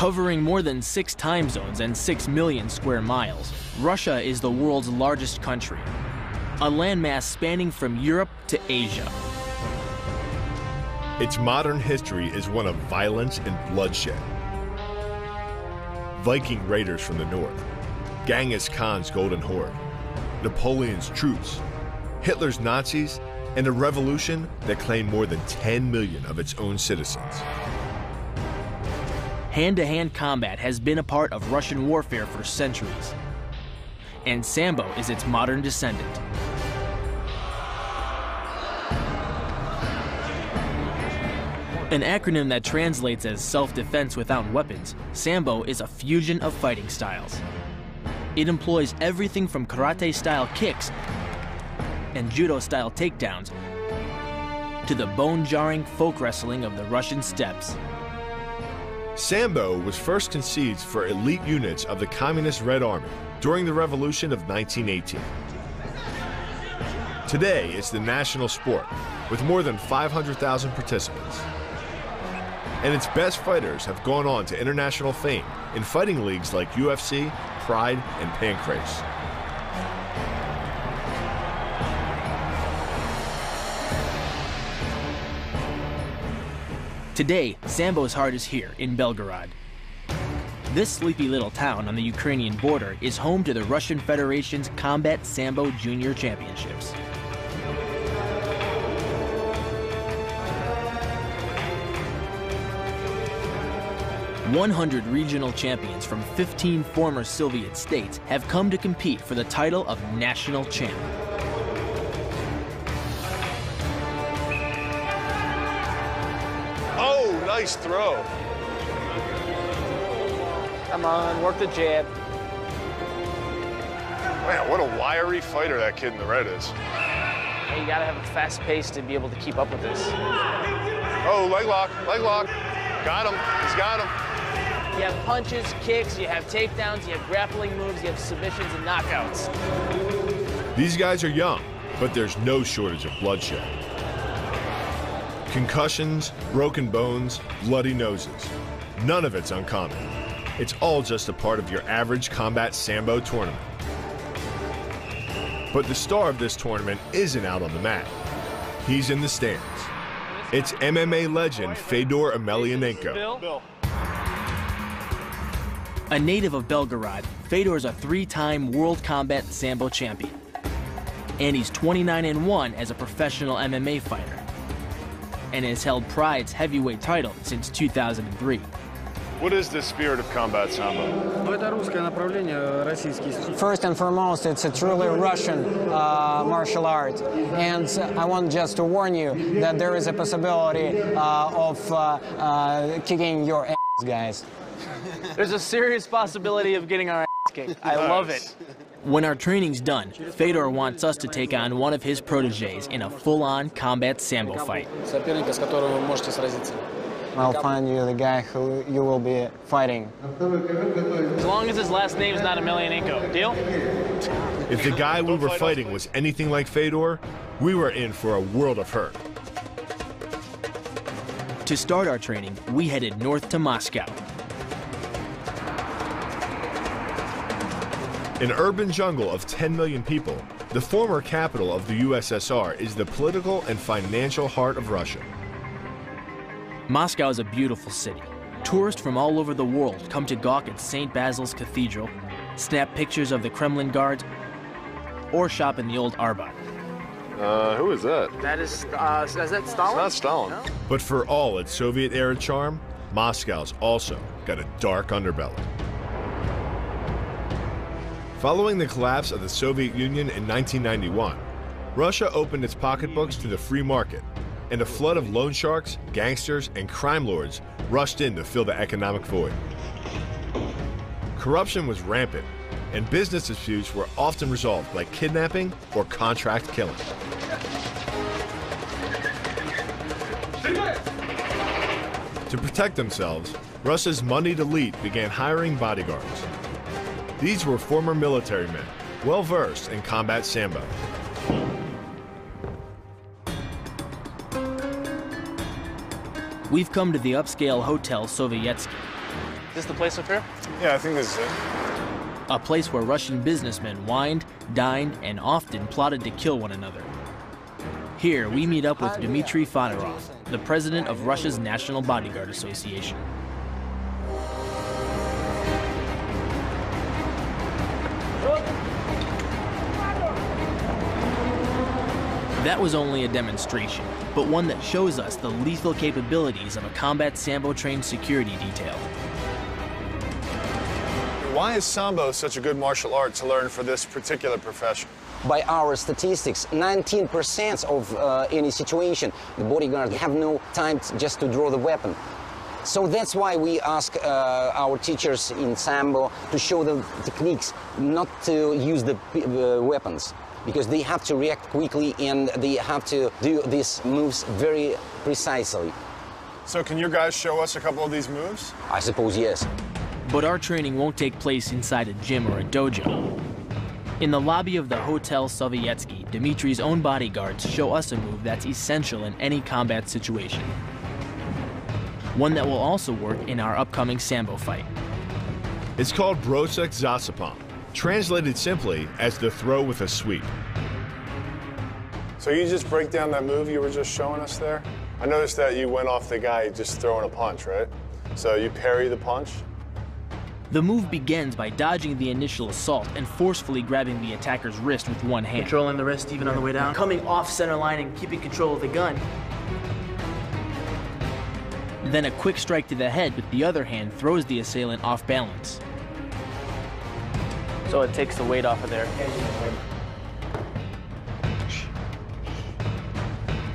Covering more than 6 time zones and 6 million square miles, Russia is the world's largest country, a landmass spanning from Europe to Asia. Its modern history is one of violence and bloodshed. Viking raiders from the north, Genghis Khan's Golden Horde, Napoleon's troops, Hitler's Nazis, and a revolution that claimed more than 10 million of its own citizens. Hand-to-hand combat has been a part of Russian warfare for centuries, and Sambo is its modern descendant. An acronym that translates as self-defense without weapons, Sambo is a fusion of fighting styles. It employs everything from karate-style kicks and judo-style takedowns to the bone-jarring folk wrestling of the Russian steppes. Sambo was first conceived for elite units of the Communist Red Army during the Revolution of 1918. Today, it's the national sport with more than 500,000 participants. And its best fighters have gone on to international fame in fighting leagues like UFC, Pride, and Pancrase. Today, Sambo's heart is here in Belgorod. This sleepy little town on the Ukrainian border is home to the Russian Federation's Combat Sambo Junior Championships. "100 regional champions from 15 former Soviet states have come to compete for the title of national champ. Oh, nice throw. Come on, work the jab. Man, what a wiry fighter that kid in the red is. Hey, you gotta have a fast pace to be able to keep up with this. Oh, leg lock, leg lock. Got him, he's got him. You have punches, kicks, you have takedowns, you have grappling moves, you have submissions and knockouts. These guys are young, but there's no shortage of bloodshed. Concussions, broken bones, bloody noses. None of it's uncommon. It's all just a part of your average combat Sambo tournament. But the star of this tournament isn't out on the mat. He's in the stands. It's MMA legend Fedorom Emelianenko. A native of Belgorod, Fedor is a 3-time World Combat Sambo champion. And he's 29-1 as a professional MMA fighter. And has held Pride's heavyweight title since 2003. What is the spirit of combat Sambo? First and foremost, it's a truly Russian martial art. And I want just to warn you that there is a possibility of kicking your ass, guys. There's a serious possibility of getting our ass kicked. I love it. When our training's done, Fedor wants us to take on one of his proteges in a full-on combat Sambo fight. I'll find you the guy who you will be fighting. As long as his last name's not Emelianenko. Deal? If the guy we were fighting was anything like Fedor, we were in for a world of hurt. To start our training, we headed north to Moscow. An urban jungle of 10 million people, the former capital of the USSR is the political and financial heart of Russia. Moscow is a beautiful city. Tourists from all over the world come to gawk at St. Basil's Cathedral, snap pictures of the Kremlin guards, or shop in the old Arbat. Who is that? That is that Stalin? It's not Stalin. No? But for all its Soviet-era charm, Moscow's also got a dark underbelly. Following the collapse of the Soviet Union in 1991, Russia opened its pocketbooks to the free market, and a flood of loan sharks, gangsters, and crime lords rushed in to fill the economic void. Corruption was rampant, and business disputes were often resolved by kidnapping or contract killing. To protect themselves, Russia's moneyed elite began hiring bodyguards. These were former military men, well-versed in combat Sambo. We've come to the upscale Hotel Sovietsky, Is this the place up here? Yeah, I think this is it. A place where Russian businessmen wined, dined, and often plotted to kill one another. Here, we meet up with Dmitry Fedorov, the president of Russia's National Bodyguard Association. That was only a demonstration, but one that shows us the lethal capabilities of a combat Sambo-trained security detail. Why is Sambo such a good martial art to learn for this particular profession? By our statistics, 19% of any situation, the bodyguards have no time just to draw the weapon. So that's why we ask our teachers in Sambo to show the techniques, not to use the weapons, because they have to react quickly and they have to do these moves very precisely. So can your guys show us a couple of these moves? I suppose yes. But our training won't take place inside a gym or a dojo. In the lobby of the Hotel Sovietsky, Dmitry's own bodyguards show us a move that's essential in any combat situation. One that will also work in our upcoming Sambo fight. It's called Brosek Zasapam, translated simply as the throw with a sweep. So you just break down that move you were just showing us there? I noticed that you went off the guy just throwing a punch, right? So you parry the punch? The move begins by dodging the initial assault and forcefully grabbing the attacker's wrist with one hand. Controlling the wrist even on the way down. Coming off center line and keeping control of the gun. Then a quick strike to the head with the other hand throws the assailant off balance. So it takes the weight off of there.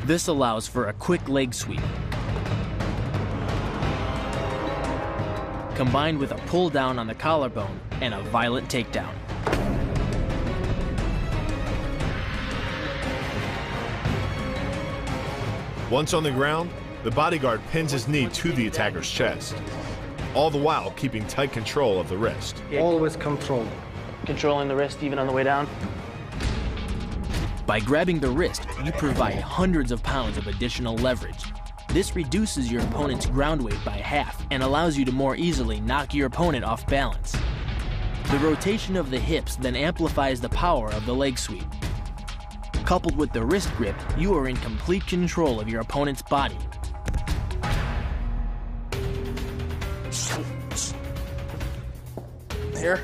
This allows for a quick leg sweep, combined with a pull down on the collarbone and a violent takedown. Once on the ground, the bodyguard pins his knee to the attacker's chest, all the while keeping tight control of the wrist. Always control. Controlling the wrist even on the way down. By grabbing the wrist, you provide hundreds of pounds of additional leverage. This reduces your opponent's ground weight by half and allows you to more easily knock your opponent off balance. The rotation of the hips then amplifies the power of the leg sweep. Coupled with the wrist grip, you are in complete control of your opponent's body. Here.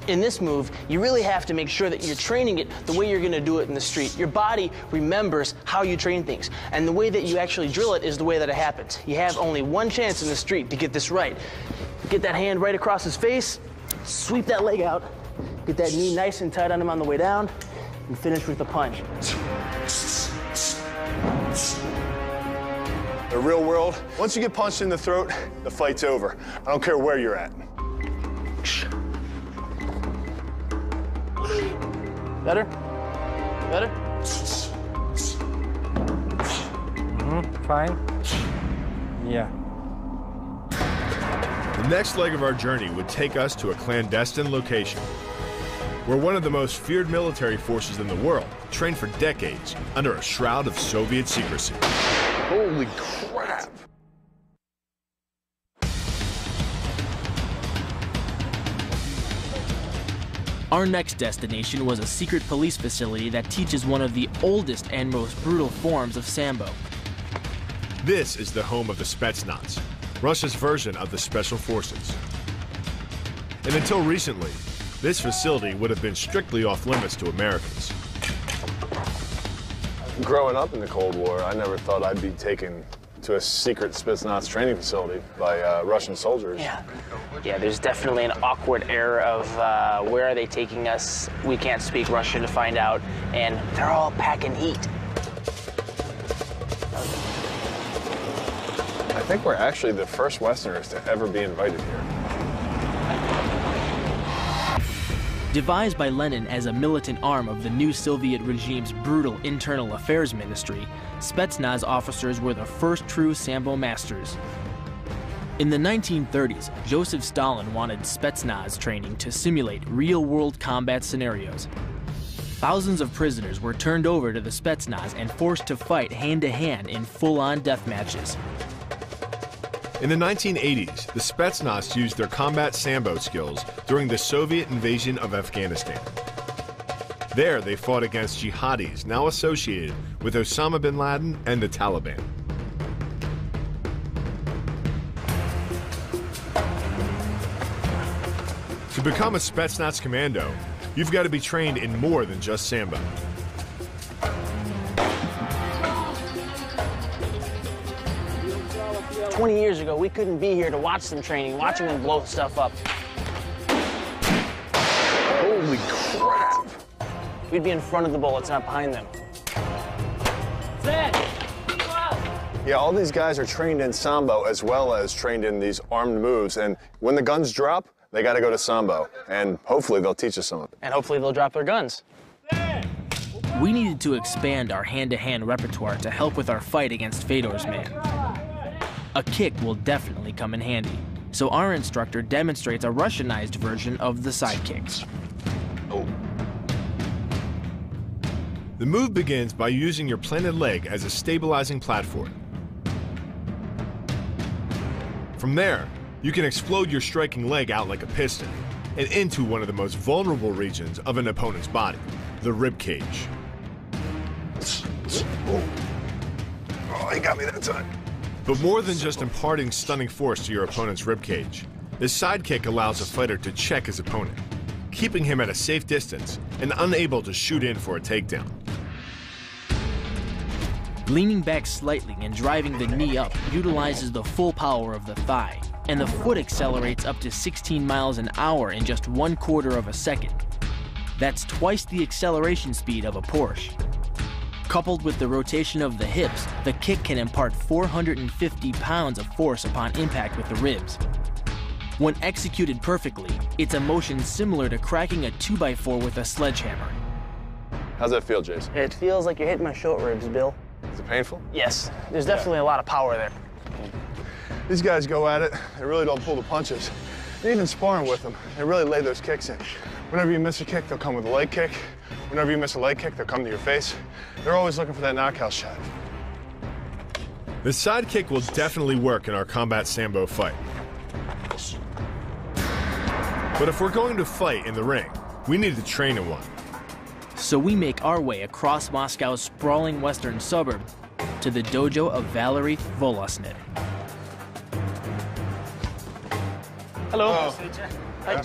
In this move, you really have to make sure that you're training it the way you're gonna do it in the street. Your body remembers how you train things, and the way that you actually drill it is the way that it happens. You have only one chance in the street to get this right. Get that hand right across his face, sweep that leg out, get that knee nice and tight on him on the way down, and finish with a punch. The real world, once you get punched in the throat, the fight's over. I don't care where you're at. Better? Better? Fine. Yeah. The next leg of our journey would take us to a clandestine location, where one of the most feared military forces in the world trained for decades under a shroud of Soviet secrecy. Holy crap! Our next destination was a secret police facility that teaches one of the oldest and most brutal forms of Sambo. This is the home of the Spetsnaz, Russia's version of the Special Forces. And until recently, this facility would have been strictly off limits to Americans. Growing up in the Cold War, I never thought I'd be taken to a secret Spetsnaz training facility by Russian soldiers. Yeah, there's definitely an awkward air of where are they taking us? We can't speak Russian to find out, and they're all packing heat. I think we're actually the first Westerners to ever be invited here. Devised by Lenin as a militant arm of the new Soviet regime's brutal internal affairs ministry, Spetsnaz officers were the first true Sambo masters. In the 1930s, Joseph Stalin wanted Spetsnaz training to simulate real-world combat scenarios. Thousands of prisoners were turned over to the Spetsnaz and forced to fight hand-to-hand in full-on death matches. In the 1980s, the Spetsnaz used their combat Sambo skills during the Soviet invasion of Afghanistan. There, they fought against jihadis now associated with Osama bin Laden and the Taliban. To become a Spetsnaz commando, you've got to be trained in more than just Sambo. "20 years ago, we couldn't be here to watch them training, watching them blow stuff up. Holy crap! We'd be in front of the bullets, not behind them." Yeah, all these guys are trained in Sambo as well as trained in these armed moves, and when the guns drop, they got to go to Sambo, and hopefully they'll teach us some of it. And hopefully they'll drop their guns. We needed to expand our hand-to-hand repertoire to help with our fight against Fedor's man. A kick will definitely come in handy, so our instructor demonstrates a Russianized version of the sidekicks. The move begins by using your planted leg as a stabilizing platform. From there, you can explode your striking leg out like a piston and into one of the most vulnerable regions of an opponent's body, the rib cage. Oh, he got me that time. But more than just imparting stunning force to your opponent's rib cage, the sidekick allows a fighter to check his opponent, keeping him at a safe distance and unable to shoot in for a takedown. Leaning back slightly and driving the knee up utilizes the full power of the thigh, and the foot accelerates up to 16 miles an hour in just 1/4 of a second. That's twice the acceleration speed of a Porsche. Coupled with the rotation of the hips, the kick can impart 450 pounds of force upon impact with the ribs. When executed perfectly, it's a motion similar to cracking a 2x4 with a sledgehammer. How's that feel, Jason? It feels like you're hitting my short ribs, Bill. Is it painful? Yes, there's definitely a lot of power there. These guys go at it. They really don't pull the punches. And even sparring with them, they really lay those kicks in. Whenever you miss a kick, they'll come with a leg kick. Whenever you miss a leg kick, they'll come to your face. They're always looking for that knockout shot. The sidekick will definitely work in our combat Sambo fight. But if we're going to fight in the ring, we need to train in one. So we make our way across Moscow's sprawling western suburb to the dojo of Valery Volosny. Hello. Hi.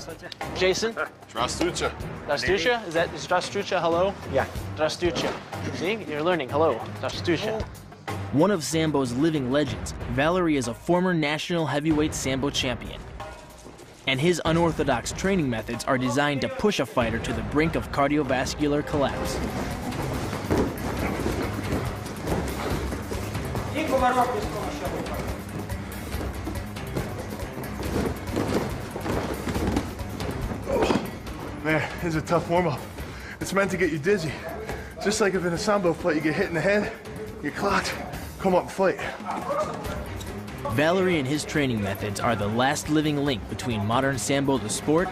Jason. Здравствуйте. Здравствуйте. Is that Здравствуйте? Hello? Yeah. Здравствуйте. See, you're learning. Hello. Здравствуйте. One of Sambo's living legends, Valery is a former national heavyweight Sambo champion. And his unorthodox training methods are designed to push a fighter to the brink of cardiovascular collapse. Man, this is a tough warm-up. It's meant to get you dizzy. Just like if in a Sambo fight you get hit in the head, you clocked, come up and fight. Valery and his training methods are the last living link between modern Sambo the sport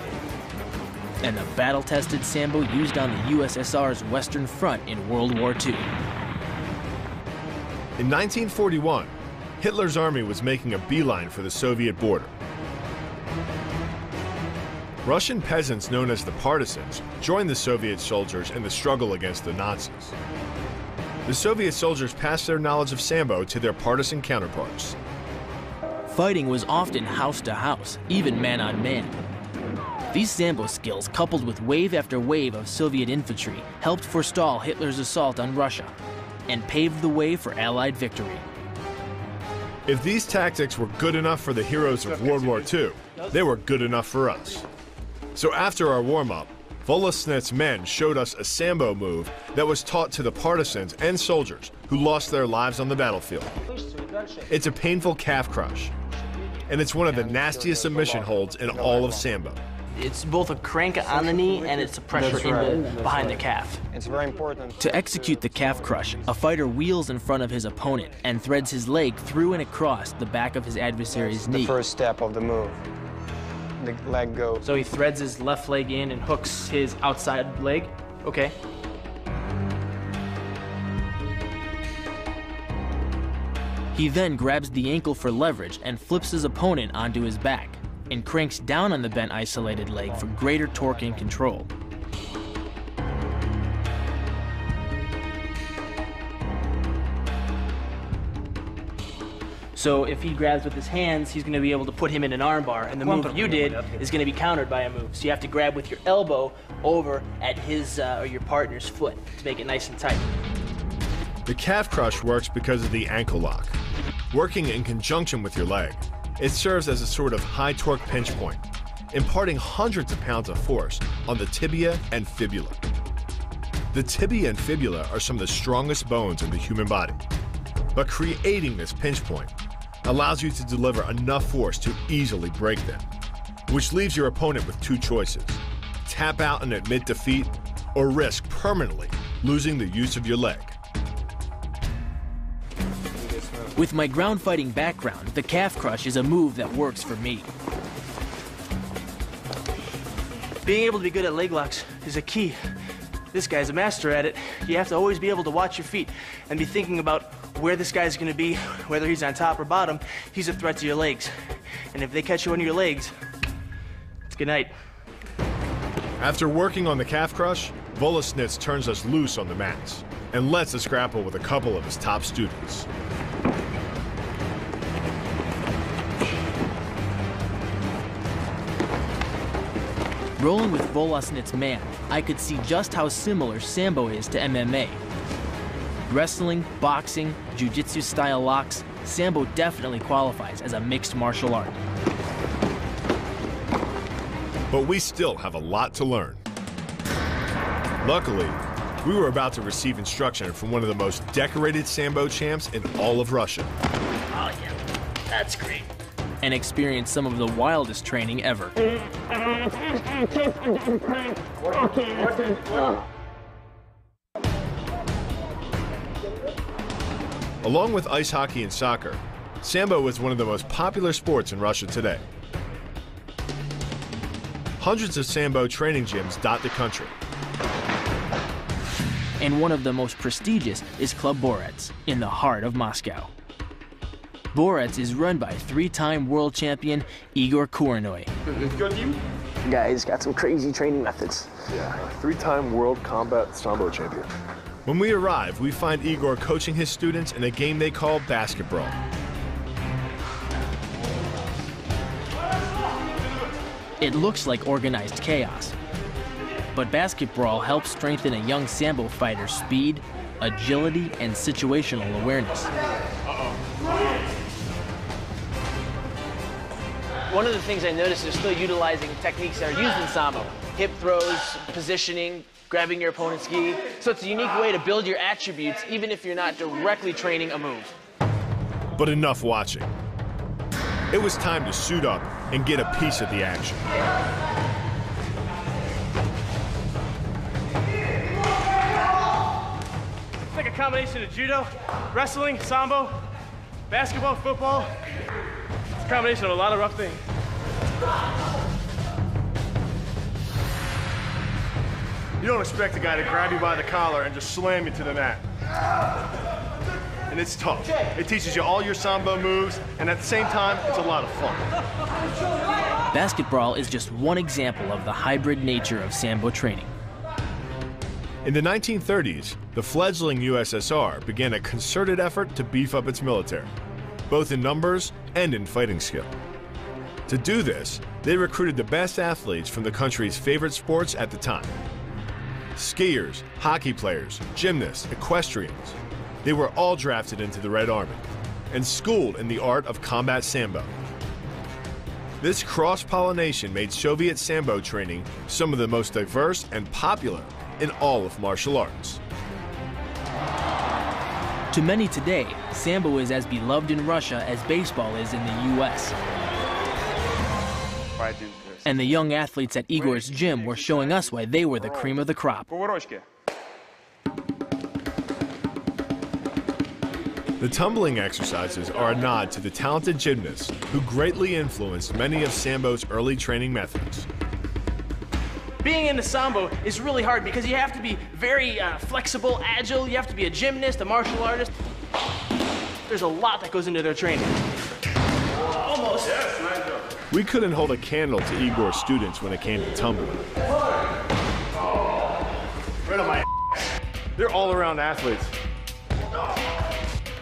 and the battle-tested Sambo used on the USSR's Western Front in World War II. In 1941, Hitler's army was making a beeline for the Soviet border. Russian peasants known as the partisans joined the Soviet soldiers in the struggle against the Nazis. The Soviet soldiers passed their knowledge of Sambo to their partisan counterparts. Fighting was often house to house, even man on man. These Sambo skills, coupled with wave after wave of Soviet infantry, helped forestall Hitler's assault on Russia and paved the way for Allied victory. If these tactics were good enough for the heroes of World War II, they were good enough for us. So after our warm-up, Volosny's men showed us a Sambo move that was taught to the partisans and soldiers who lost their lives on the battlefield. It's a painful calf crush, and it's one of the nastiest submission holds in all of Sambo. It's both a crank on the knee and it's a pressure behind the calf. It's very important. To execute the calf crush, a fighter wheels in front of his opponent and threads his leg through and across the back of his adversary's knee. The first step of the move. The leg goes. So he threads his left leg in and hooks his outside leg? Okay. He then grabs the ankle for leverage and flips his opponent onto his back, and cranks down on the bent isolated leg for greater torque and control. So if he grabs with his hands, he's going to be able to put him in an armbar, and the move you did is going to be countered by a move. So you have to grab with your elbow over at his or your partner's foot to make it nice and tight. The calf crush works because of the ankle lock. Working in conjunction with your leg, it serves as a sort of high torque pinch point, imparting hundreds of pounds of force on the tibia and fibula. The tibia and fibula are some of the strongest bones in the human body, but creating this pinch point allows you to deliver enough force to easily break them, which leaves your opponent with two choices: tap out and admit defeat, or risk permanently losing the use of your leg. With my ground fighting background, the calf crush is a move that works for me. Being able to be good at leg locks is a key. This guy's a master at it. You have to always be able to watch your feet and be thinking about where this guy's going to be, whether he's on top or bottom. He's a threat to your legs. And if they catch you on your legs, it's good night. After working on the calf crush, Volasnitz turns us loose on the mats and lets us grapple with a couple of his top students. Rolling with Volasnitz's man, I could see just how similar Sambo is to MMA. Wrestling, boxing, jiu-jitsu style locks, Sambo definitely qualifies as a mixed martial art. But we still have a lot to learn. Luckily, we were about to receive instruction from one of the most decorated Sambo champs in all of Russia. Oh yeah, that's great. And experience some of the wildest training ever. Along with ice hockey and soccer, Sambo is one of the most popular sports in Russia today. Hundreds of Sambo training gyms dot the country. And one of the most prestigious is Club Borets, in the heart of Moscow. Borets is run by three-time world champion Igor Korenoy. The guy's got some crazy training methods. Yeah, three-time world combat Sambo champion. When we arrive, we find Igor coaching his students in a game they call basketball. It looks like organized chaos, but basketball helps strengthen a young Sambo fighter's speed, agility, and situational awareness. One of the things I noticed is still utilizing techniques that are used in Sambo. Hip throws, positioning, grabbing your opponent's gi. So it's a unique way to build your attributes even if you're not directly training a move. But enough watching. It was time to suit up and get a piece of the action. It's like a combination of judo, wrestling, sambo, basketball, football. It's a combination of a lot of rough things. You don't expect a guy to grab you by the collar and just slam you to the mat. And it's tough. It teaches you all your Sambo moves, and at the same time, it's a lot of fun. Basketball is just one example of the hybrid nature of Sambo training. In the 1930s, the fledgling USSR began a concerted effort to beef up its military, both in numbers and in fighting skill. To do this, they recruited the best athletes from the country's favorite sports at the time. Skiers, hockey players, gymnasts, equestrians. They were all drafted into the Red Army and schooled in the art of combat Sambo. This cross-pollination made Soviet Sambo training some of the most diverse and popular in all of martial arts. To many today, Sambo is as beloved in Russia as baseball is in the US. And the young athletes at Igor's gym were showing us why they were the cream of the crop. The tumbling exercises are a nod to the talented gymnasts who greatly influenced many of Sambo's early training methods. Being into Sambo is really hard because you have to be very flexible, agile. You have to be a gymnast, a martial artist. There's a lot that goes into their training. Almost. Yes, nice job. We couldn't hold a candle to Igor's students when it came to tumbling. Right on my ass. They're all-around athletes.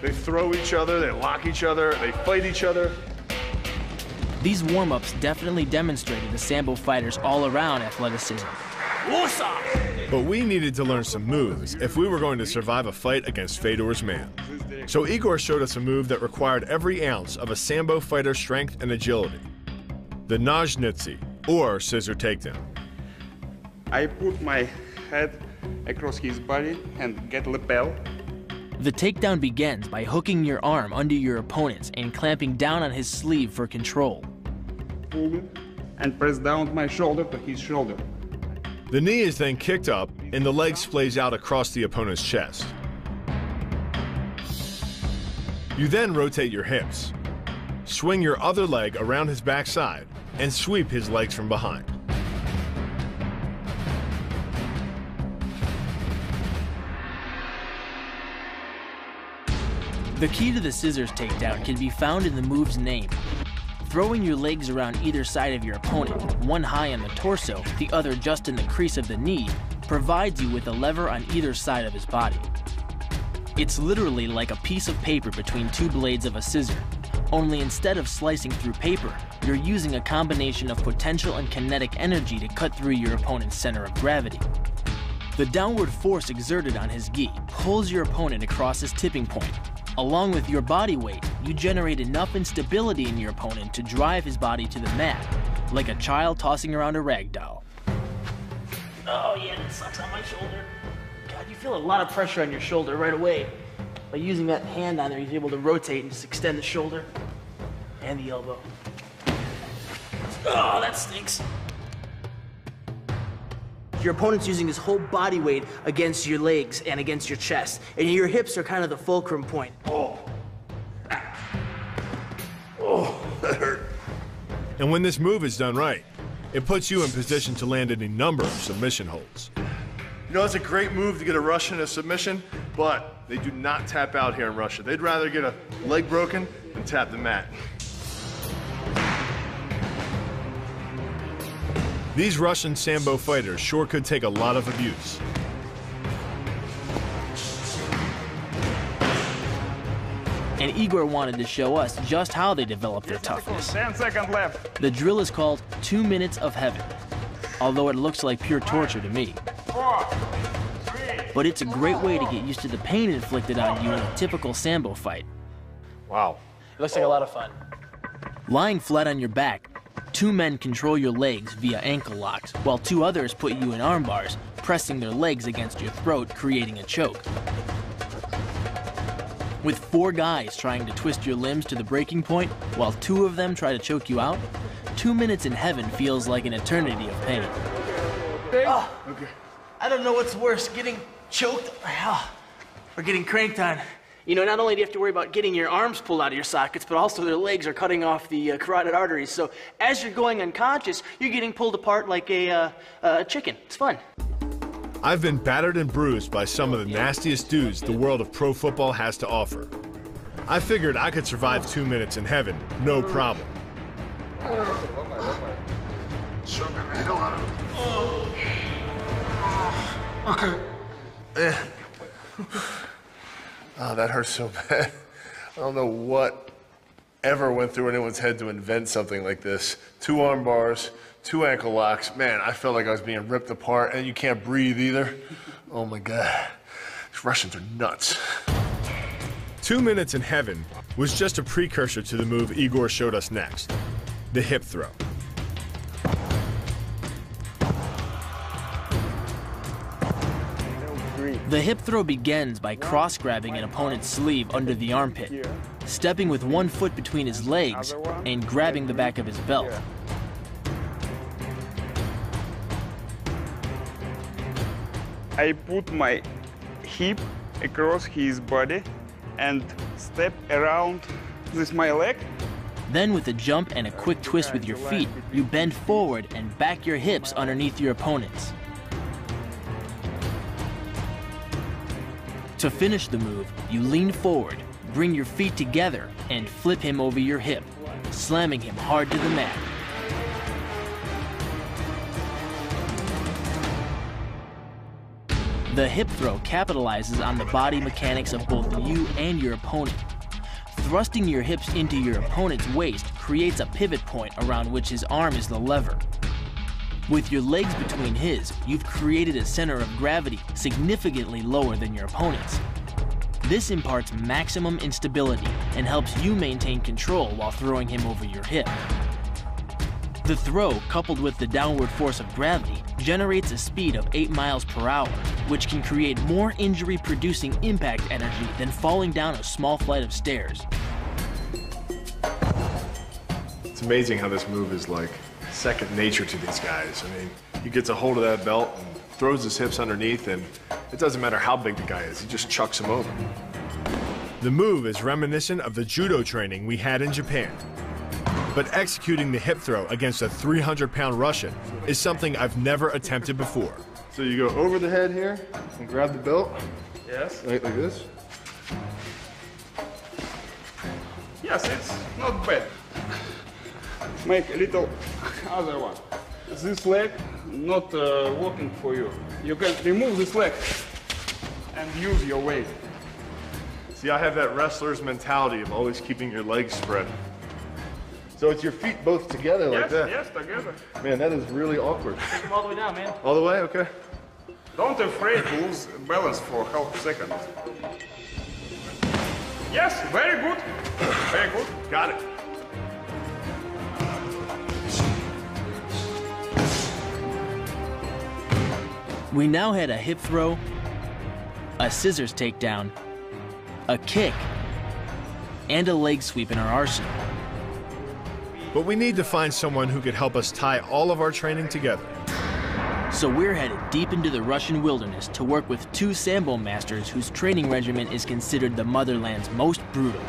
They throw each other, they lock each other, they fight each other. These warm-ups definitely demonstrated the Sambo fighters' all-around athleticism. But we needed to learn some moves if we were going to survive a fight against Fedor's man. So Igor showed us a move that required every ounce of a Sambo fighter's strength and agility. The Nožnici, or scissor takedown. I put my head across his body and get lapel. The takedown begins by hooking your arm under your opponent's and clamping down on his sleeve for control. Pull it and press down my shoulder to his shoulder. The knee is then kicked up and the leg splays out across the opponent's chest. You then rotate your hips, swing your other leg around his backside, and sweep his legs from behind. The key to the scissors takedown can be found in the move's name. Throwing your legs around either side of your opponent, one high on the torso, the other just in the crease of the knee, provides you with a lever on either side of his body. It's literally like a piece of paper between two blades of a scissor, only instead of slicing through paper, you're using a combination of potential and kinetic energy to cut through your opponent's center of gravity. The downward force exerted on his gi pulls your opponent across his tipping point. Along with your body weight, you generate enough instability in your opponent to drive his body to the mat, like a child tossing around a rag doll. Oh yeah, that sucks on my shoulder. God, you feel a lot of pressure on your shoulder right away. By using that hand on there, he's able to rotate and just extend the shoulder and the elbow. Oh, that stinks. Your opponent's using his whole body weight against your legs and against your chest, and your hips are kind of the fulcrum point. Oh, That hurt. And when this move is done right, it puts you in position to land any number of submission holds. You know, it's a great move to get a Russian in a submission, but they do not tap out here in Russia. They'd rather get a leg broken than tap the mat. These Russian Sambo fighters sure could take a lot of abuse. And Igor wanted to show us just how they develop their toughness. 10 seconds left. The drill is called 2 minutes of heaven, although it looks like pure torture to me. 4, 3. But it's a great way to get used to the pain inflicted on you in a typical Sambo fight. Wow. it looks like a lot of fun. Lying flat on your back, 2 men control your legs via ankle locks, while 2 others put you in arm bars, pressing their legs against your throat, creating a choke. With 4 guys trying to twist your limbs to the breaking point, while 2 of them try to choke you out, 2 minutes in heaven feels like an eternity of pain. Oh, okay. I don't know what's worse, getting choked or getting cranked on. You know, not only do you have to worry about getting your arms pulled out of your sockets, but also their legs are cutting off the carotid arteries. So as you're going unconscious, you're getting pulled apart like a chicken. It's fun. I've been battered and bruised by some of the nastiest dudes the world of pro football has to offer. I figured I could survive 2 minutes in heaven, no problem. Okay. Oh, that hurts so bad. I don't know what ever went through anyone's head to invent something like this. 2 arm bars, 2 ankle locks. Man, I felt like I was being ripped apart, and you can't breathe either. Oh my God. These Russians are nuts. 2 minutes in heaven was just a precursor to the move Igor showed us next, the hip throw. The hip throw begins by cross-grabbing an opponent's sleeve under the armpit, stepping with 1 foot between his legs and grabbing the back of his belt. I put my hip across his body and step around with my leg. Then with a jump and a quick twist with your feet, you bend forward and back your hips underneath your opponents. To finish the move, you lean forward, bring your feet together and flip him over your hip, slamming him hard to the mat. The hip throw capitalizes on the body mechanics of both you and your opponent. Thrusting your hips into your opponent's waist creates a pivot point around which his arm is the lever. With your legs between his, you've created a center of gravity significantly lower than your opponent's. This imparts maximum instability and helps you maintain control while throwing him over your hip. The throw, coupled with the downward force of gravity, generates a speed of 8 miles per hour, which can create more injury-producing impact energy than falling down a small flight of stairs. It's amazing how this move is like second nature to these guys. I mean, he gets a hold of that belt and throws his hips underneath, and it doesn't matter how big the guy is, he just chucks him over. The move is reminiscent of the judo training we had in Japan. But executing the hip throw against a 300-pound Russian is something I've never attempted before. So you go over the head here and grab the belt. Yes. Like this. Yes, it's not bad. Make a little other one. This leg not working for you. You can remove this leg and use your weight. See, I have that wrestler's mentality of always keeping your legs spread. So it's your feet both together like that? Yes, together. Man, that is really awkward. Take them all the way down, man. All the way? Okay. Don't afraid to lose balance for half a second. Yes, very good. Very good. Got it. We now had a hip throw, a scissors takedown, a kick, and a leg sweep in our arsenal. But we need to find someone who could help us tie all of our training together. So we're headed deep into the Russian wilderness to work with 2 Sambo masters whose training regimen is considered the motherland's most brutal,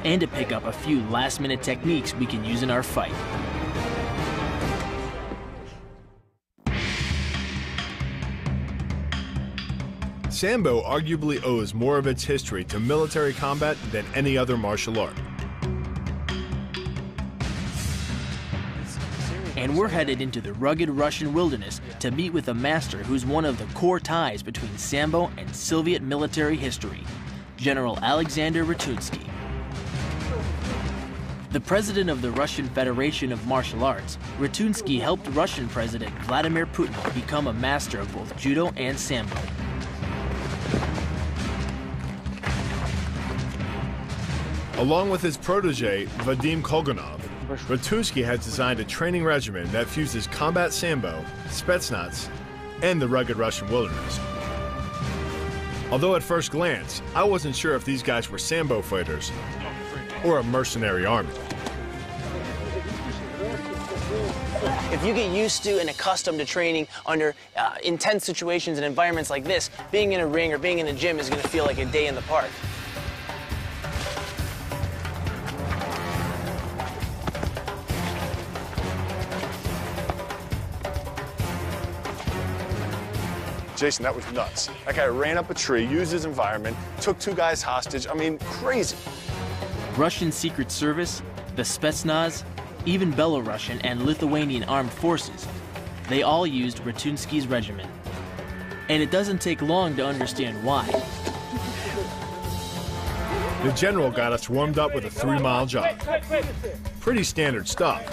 and to pick up a few last-minute techniques we can use in our fight. Sambo arguably owes more of its history to military combat than any other martial art. And we're headed into the rugged Russian wilderness to meet with a master who's one of the core ties between Sambo and Soviet military history, General Alexander Ratunsky. The president of the Russian Federation of Martial Arts, Ratunsky helped Russian President Vladimir Putin become a master of both judo and Sambo. Along with his protege, Vadim Kolganov, Ratunsky has designed a training regimen that fuses combat Sambo, Spetsnaz, and the rugged Russian wilderness. Although at first glance, I wasn't sure if these guys were Sambo fighters or a mercenary army. If you get used to and accustomed to training under intense situations and environments like this, being in a ring or being in a gym is going to feel like a day in the park. Jason, that was nuts. That guy ran up a tree, used his environment, took 2 guys hostage. I mean, crazy. Russian Secret Service, the Spetsnaz, even Belarusian and Lithuanian armed forces, they all used Ratunsky's regimen. And it doesn't take long to understand why. The general got us warmed up with a 3-mile jog. Pretty standard stuff,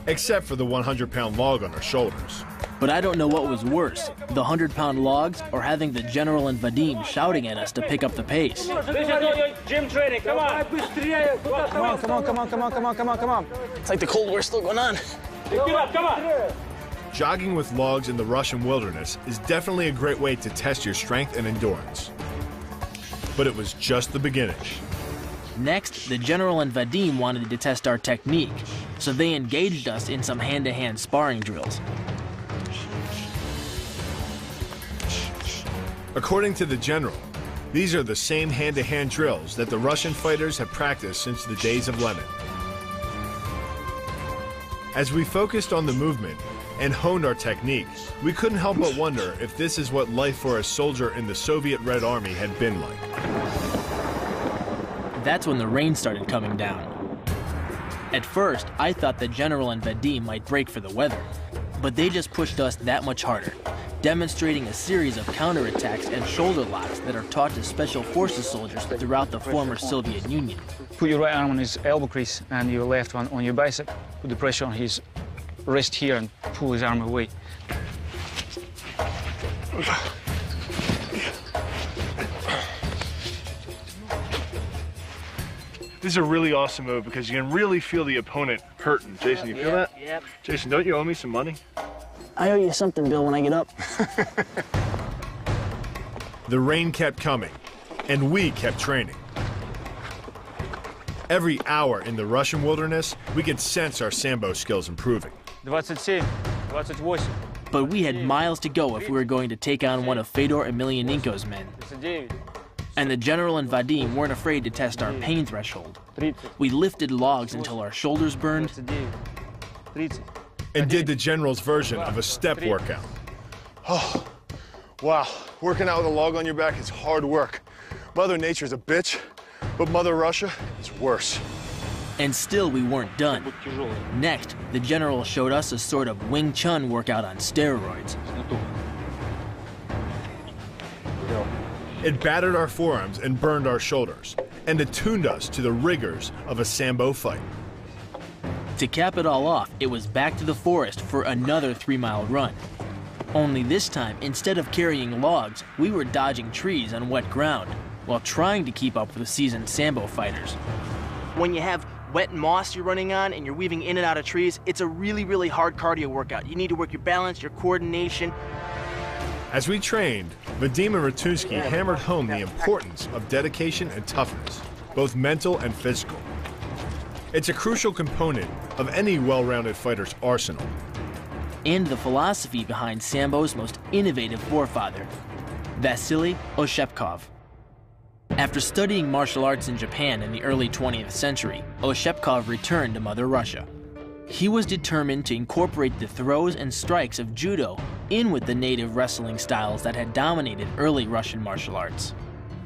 except for the 100-pound log on our shoulders. But I don't know what was worse, the 100-pound logs or having the general and Vadim shouting at us to pick up the pace. Gym training, come on. Come on, come on, come on, come on, come on, come on, come on. It's like the Cold War's still going on. Get up, come on. Jogging with logs in the Russian wilderness is definitely a great way to test your strength and endurance. But it was just the beginning. Next, the general and Vadim wanted to test our technique, so they engaged us in some hand-to-hand sparring drills. According to the general, these are the same hand-to-hand drills that the Russian fighters have practiced since the days of Lenin. As we focused on the movement and honed our technique, we couldn't help but wonder if this is what life for a soldier in the Soviet Red Army had been like. That's when the rain started coming down. At first, I thought the General and Vadim might break for the weather, but they just pushed us that much harder, demonstrating a series of counterattacks and shoulder locks that are taught to Special Forces soldiers throughout the former Soviet Union. Put your right arm on his elbow crease and your left one on your bicep. Put the pressure on his wrist here and pull his arm away. This is a really awesome move because you can really feel the opponent hurting. Jason, you feel that? Yep. Jason, don't you owe me some money? I owe you something, Bill, when I get up. The rain kept coming, and we kept training. Every hour in the Russian wilderness, we could sense our Sambo skills improving. 27, 28. But we had miles to go if we were going to take on one of Fedor Emelianenko's men. And the General and Vadim weren't afraid to test our pain threshold. We lifted logs until our shoulders burned And did the General's version of a step workout. Oh, wow. Working out with a log on your back is hard work. Mother Nature's a bitch, but Mother Russia is worse. And still we weren't done. Next, the General showed us a sort of Wing Chun workout on steroids. It battered our forearms and burned our shoulders, and attuned us to the rigors of a Sambo fight. To cap it all off, it was back to the forest for another 3-mile run. Only this time, instead of carrying logs, we were dodging trees on wet ground while trying to keep up with the seasoned Sambo fighters. When you have wet moss you're running on and you're weaving in and out of trees, it's a really, really hard cardio workout. You need to work your balance, your coordination. As we trained, Vadim and Ratunsky hammered home the importance of dedication and toughness, both mental and physical. It's a crucial component of any well-rounded fighter's arsenal. And the philosophy behind Sambo's most innovative forefather, Vasily Oshepkov. After studying martial arts in Japan in the early 20th century, Oshepkov returned to Mother Russia. He was determined to incorporate the throws and strikes of judo in with the native wrestling styles that had dominated early Russian martial arts.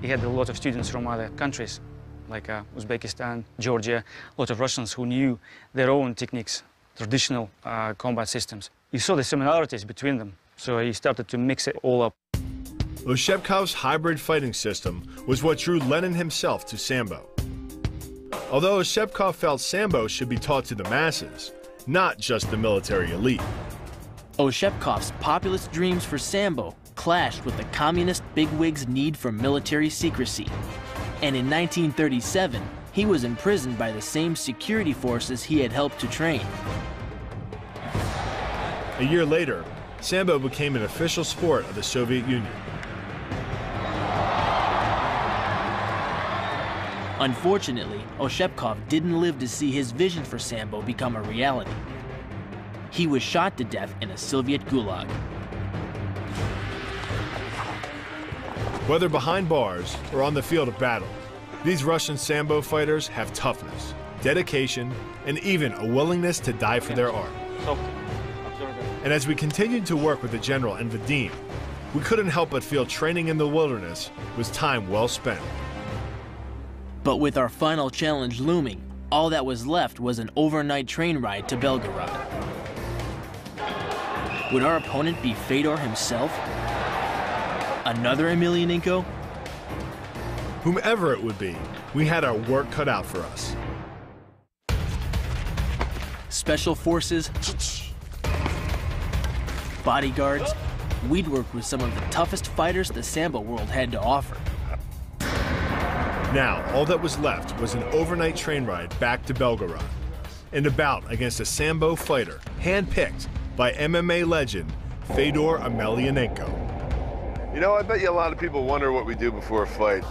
He had a lot of students from other countries, like Uzbekistan, Georgia, a lot of Russians who knew their own techniques, traditional combat systems. He saw the similarities between them, so he started to mix it all up. Oshepkov's hybrid fighting system was what drew Lenin himself to Sambo. Although Oshepkov felt Sambo should be taught to the masses, not just the military elite. Oshepkov's populist dreams for Sambo clashed with the communist bigwigs' need for military secrecy. And in 1937, he was imprisoned by the same security forces he had helped to train. A year later, Sambo became an official sport of the Soviet Union. Unfortunately, Oshepkov didn't live to see his vision for Sambo become a reality. He was shot to death in a Soviet gulag. Whether behind bars or on the field of battle, these Russian Sambo fighters have toughness, dedication, and even a willingness to die for their art. And as we continued to work with the General and Vadim, we couldn't help but feel training in the wilderness was time well spent. But with our final challenge looming, all that was left was an overnight train ride to Belgorod. Would our opponent be Fedor himself? Another Emelianenko? Whomever it would be, we had our work cut out for us. Special forces, bodyguards, we'd worked with some of the toughest fighters the Sambo world had to offer. Now, all that was left was an overnight train ride back to Belgorod, and a bout against a Sambo fighter handpicked by MMA legend Fedor Emelianenko. You know, I bet you a lot of people wonder what we do before a fight.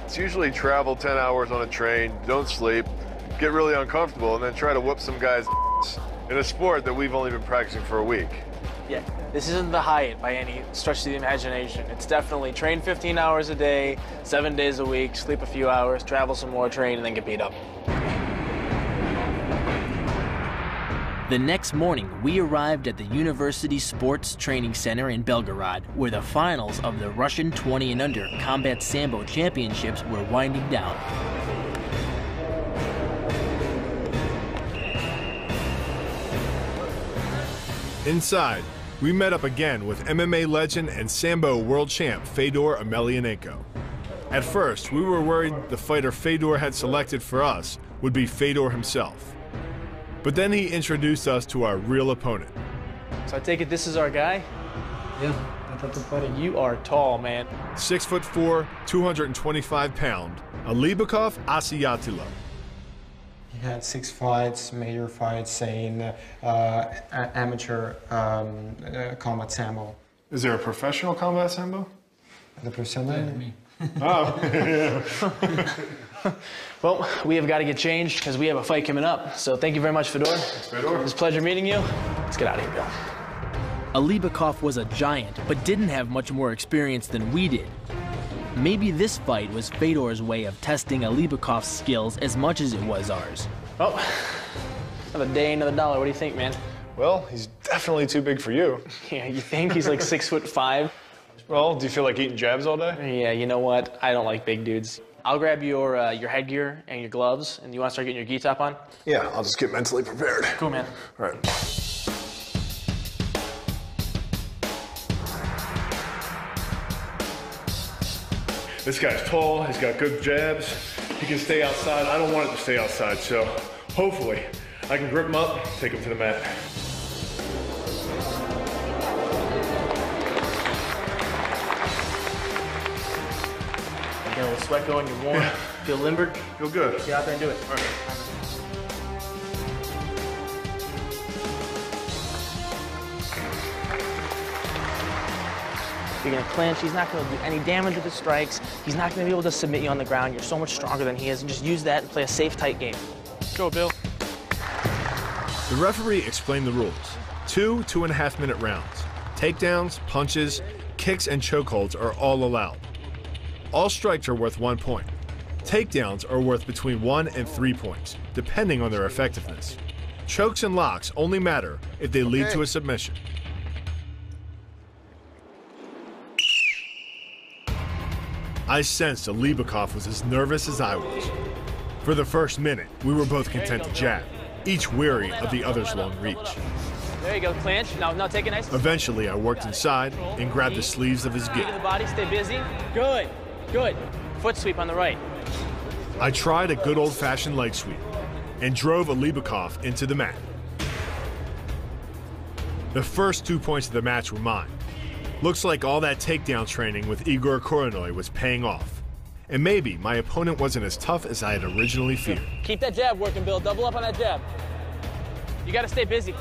It's usually travel 10 hours on a train, don't sleep, get really uncomfortable, and then try to whoop some guy's in a sport that we've only been practicing for a week. Yeah, this isn't the Hyatt by any stretch of the imagination. It's definitely train 15 hours a day, 7 days a week, sleep a few hours, travel some more, train, and then get beat up. The next morning, we arrived at the University Sports Training Center in Belgorod, where the finals of the Russian 20 and under Combat Sambo Championships were winding down. Inside, we met up again with MMA legend and Sambo world champ Fedorom Emelianenko. At first, we were worried the fighter Fedor had selected for us would be Fedor himself. But then he introduced us to our real opponent. So I take it this is our guy? Yeah. You are tall, man. 6'4", 225-pound, Alibekov Asiatilo. He had 6 fights, major fights in amateur combat sambo. Is there a professional combat sambo? The professional? Me. Oh. Well, we have got to get changed because we have a fight coming up. So thank you very much, Fedor. Thanks, Fedor. It was a pleasure meeting you. Let's get out of here, Bill. Alibekov was a giant, but didn't have much more experience than we did. Maybe this fight was Fedor's way of testing Alibekov's skills as much as it was ours. Oh, another day, another dollar. What do you think, man? Well, he's definitely too big for you. Yeah, you think? He's like 6'5"? Well, do you feel like eating jabs all day? Yeah, you know what? I don't like big dudes. I'll grab your headgear and your gloves, and you want to start getting your gi top on? Yeah, I'll just get mentally prepared. Cool, man. All right. This guy's tall, he's got good jabs, he can stay outside. I don't want it to stay outside, so hopefully I can grip him up, take him to the mat. You got a little sweat going, you're warm. Feel limbered? Feel good. Get out there and do it. All right. You're gonna clinch, he's not gonna do any damage with his strikes, he's not gonna be able to submit you on the ground, you're so much stronger than he is, and just use that and play a safe, tight game. Go, Bill. The referee explained the rules. 2 2.5-minute rounds. Takedowns, punches, kicks, and chokeholds are all allowed. All strikes are worth 1 point. Takedowns are worth between 1 and 3 points, depending on their effectiveness. Chokes and locks only matter if they lead to a submission. I sensed Alibekov was as nervous as I was. For the first minute, we were both content to jab, each weary of the other's long reach. There you go, clinch. Now take it nice. Eventually, I worked inside and grabbed the sleeves of his Get gi. the body, stay busy. Good, good. Foot sweep on the right. I tried a good old-fashioned leg sweep and drove Alibekov into the mat. The first 2 points of the match were mine. Looks like all that takedown training with Igor Koronoy was paying off. And maybe my opponent wasn't as tough as I had originally feared. Keep that jab working, Bill. Double up on that jab. You gotta stay busy.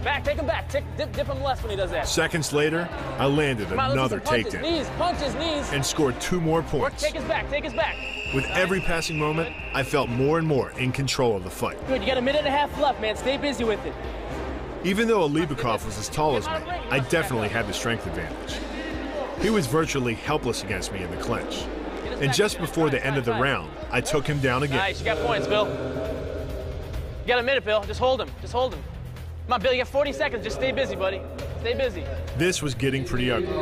Back, take him back. Dip him left when he does that. Seconds later, I landed another takedown. Knees, punches, knees. And scored 2 more points. Take his back, take his back. With every passing moment, I felt more and more in control of the fight. Good, you got a minute and a half left, man. Stay busy with it. Even though Alibekov was as tall as me, I definitely had the strength advantage. He was virtually helpless against me in the clinch. And just before the end of the round, I took him down again. Nice, you got points, Bill. You got a minute, Bill. Just hold him, just hold him. Come on, Bill, you got 40 seconds. Just stay busy, buddy. Stay busy. This was getting pretty ugly.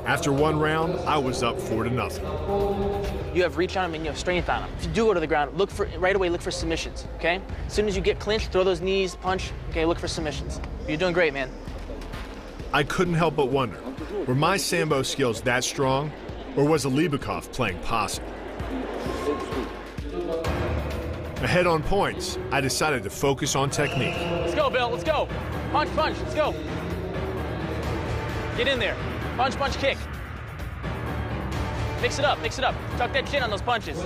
After 1 round, I was up 4-0. You have reach on him and you have strength on him. If you do go to the ground, right away look for submissions, okay? As soon as you get clinched, throw those knees, punch, okay, look for submissions. You're doing great, man. I couldn't help but wonder, were my Sambo skills that strong, or was Alibekov playing possum? Ahead on points, I decided to focus on technique. Let's go, Bill, let's go. Punch, punch, let's go. Get in there. Punch, punch, kick. Mix it up, mix it up. Tuck that chin on those punches.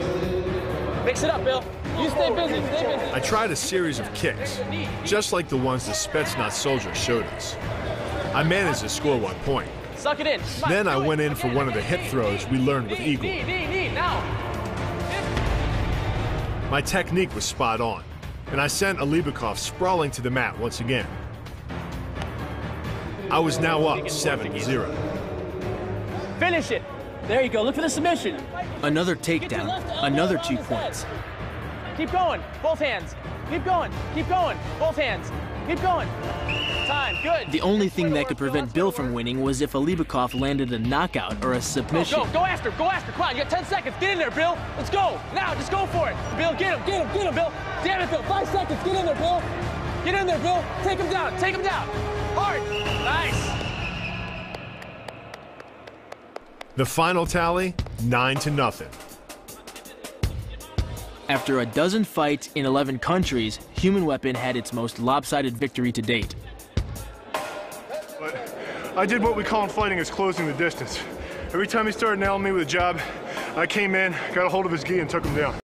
Mix it up, Bill. You stay busy, stay busy. I tried a series of kicks, just like the ones the Spetsnaz soldiers showed us. I managed to score 1 point. Suck it in. On, then I went in for one of the hip throws we learned with Igor. Knee, now. My technique was spot on, and I sent Alibekov sprawling to the mat once again. I was now up 7-0. Finish it. There you go. Look for the submission. Another takedown, another 2 points. Keep going. Both hands. Keep going. Keep going. Both hands. Keep going. Time. Good. The only thing that could prevent Bill from winning was if Alibekov landed a knockout or a submission. Go after him. Go after him. Come on. You got 10 seconds. Get in there, Bill. Let's go. Now, just go for it. Bill, get him, Bill. Damn it, Bill. 5 seconds. Get in there, Bill. Get in there, Bill. Take him down. Take him down. Hard. Nice. The final tally, 9-0. After a dozen fights in 11 countries, Human Weapon had its most lopsided victory to date. But I did what we call in fighting is closing the distance. Every time he started nailing me with a jab, I came in, got a hold of his gi, and took him down.